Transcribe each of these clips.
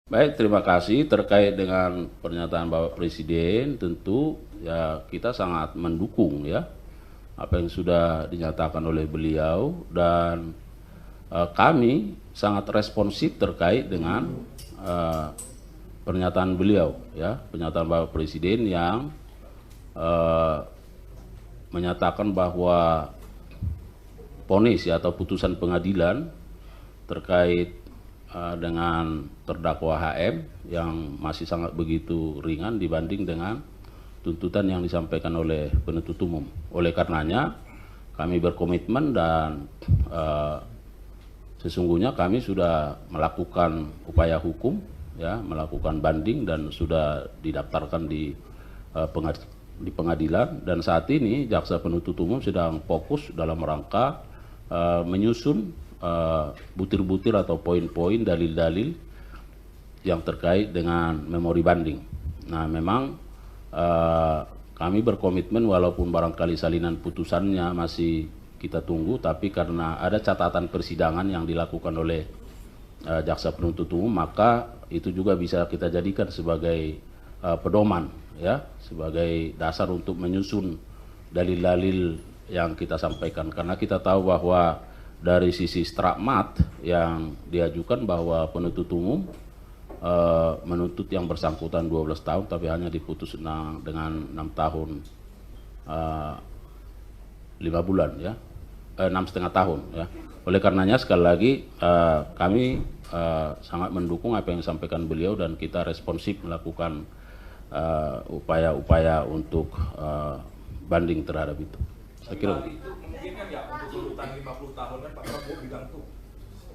Baik, terima kasih. Terkait dengan pernyataan Bapak Presiden, tentu ya kita sangat mendukung ya apa yang sudah dinyatakan oleh beliau, dan kami sangat responsif terkait dengan pernyataan beliau ya, pernyataan Bapak Presiden yang menyatakan bahwa vonis ya atau putusan pengadilan terkait dengan terdakwa HM yang masih sangat begitu ringan dibanding dengan tuntutan yang disampaikan oleh penuntut umum. Oleh karenanya kami berkomitmen dan sesungguhnya kami sudah melakukan upaya hukum ya, melakukan banding dan sudah didaftarkan di pengadilan, dan saat ini jaksa penuntut umum sedang fokus dalam rangka menyusun butir-butir atau poin-poin dalil-dalil yang terkait dengan memori banding. Nah, memang kami berkomitmen walaupun barangkali salinan putusannya masih kita tunggu, tapi karena ada catatan persidangan yang dilakukan oleh jaksa penuntut umum, maka itu juga bisa kita jadikan sebagai pedoman ya, sebagai dasar untuk menyusun dalil-dalil yang kita sampaikan, karena kita tahu bahwa dari sisi strakmat yang diajukan bahwa penuntut umum menuntut yang bersangkutan 12 tahun tapi hanya diputus dengan 6 tahun 5 bulan ya, 6,5 tahun ya. Oleh karenanya sekali lagi kami sangat mendukung apa yang disampaikan beliau dan kita responsif melakukan upaya-upaya untuk banding terhadap itu. Saya kira itu mungkin kan ya untuk tuntutan 50 tahun kan Pak Prabowo bilang tuh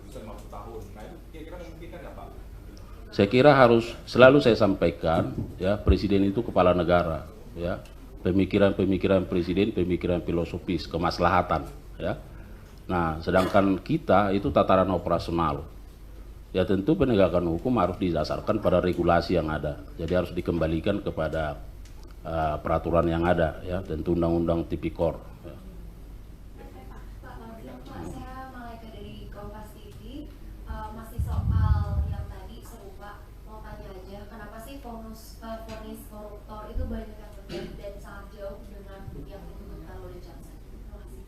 bisa 50 tahun. Nah itu kira-kira memungkinkan nggak Pak? Saya kira harus selalu saya sampaikan ya, presiden itu kepala negara ya, pemikiran-pemikiran presiden, pemikiran filosofis, kemaslahatan ya. Nah, sedangkan kita itu tataran operasional. Ya tentu penegakan hukum harus didasarkan pada regulasi yang ada. Jadi harus dikembalikan kepada peraturan yang ada ya, tentu undang-undang tipikor. Ya. Masih soal yang tadi serupa, mau tanya aja, kenapa sih vonis koruptor itu banyak yang berbeda dan sangat jauh dengan yang dituntutkan oleh jaksa? Terima kasih.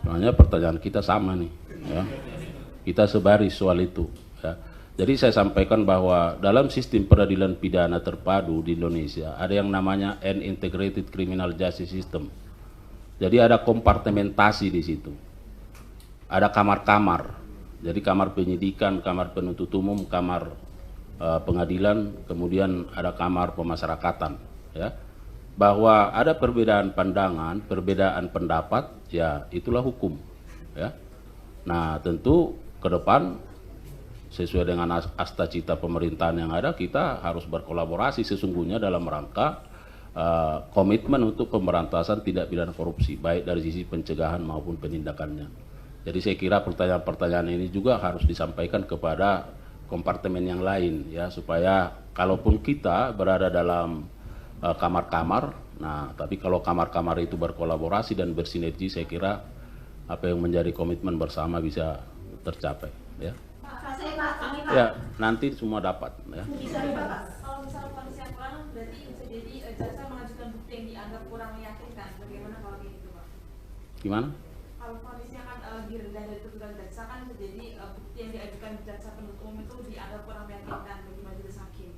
Soalnya pertanyaan kita sama nih ya. Kita sebaris soal itu ya. Jadi saya sampaikan bahwa dalam sistem peradilan pidana terpadu di Indonesia ada yang namanya Integrated Criminal Justice System. Jadi ada kompartementasi di situ. Ada kamar-kamar. Jadi kamar penyidikan, kamar penuntut umum, kamar pengadilan, kemudian ada kamar pemasyarakatan ya. Bahwa ada perbedaan pandangan, perbedaan pendapat, ya itulah hukum ya. Nah, tentu ke depan sesuai dengan asta cita pemerintahan yang ada, kita harus berkolaborasi sesungguhnya dalam rangka komitmen untuk pemberantasan tindak pidana korupsi, baik dari sisi pencegahan maupun penindakannya. Jadi saya kira pertanyaan-pertanyaan ini juga harus disampaikan kepada kompartemen yang lain ya, supaya kalaupun kita berada dalam kamar-kamar, nah tapi kalau kamar-kamar itu berkolaborasi dan bersinergi, saya kira apa yang menjadi komitmen bersama bisa tercapai ya. Ya, nanti semua dapat ya. Kalau misalnya kondisinya kurang, berarti bisa jadi jaksa mengajukan bukti yang dianggap kurang meyakinkan. Bagaimana kalau gitu, Pak? Gimana? Kalau kondisinya kan lebih rendah dari tuntutan jaksa, kan bisa jadi bukti yang diajukan jaksa penuntut umum itu dianggap kurang meyakinkan bagi majelis hakim.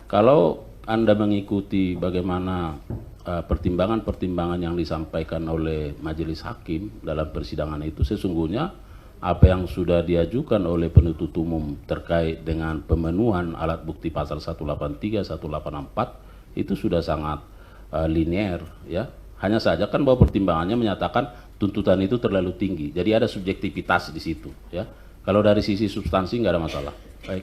Kalau Anda mengikuti bagaimana pertimbangan-pertimbangan yang disampaikan oleh majelis hakim dalam persidangan itu, sesungguhnya apa yang sudah diajukan oleh penuntut umum terkait dengan pemenuhan alat bukti pasal 183, 184 itu sudah sangat linear ya. Hanya saja kan bahwa pertimbangannya menyatakan tuntutan itu terlalu tinggi. Jadi ada subjektivitas di situ ya. Kalau dari sisi substansi nggak ada masalah. Baik.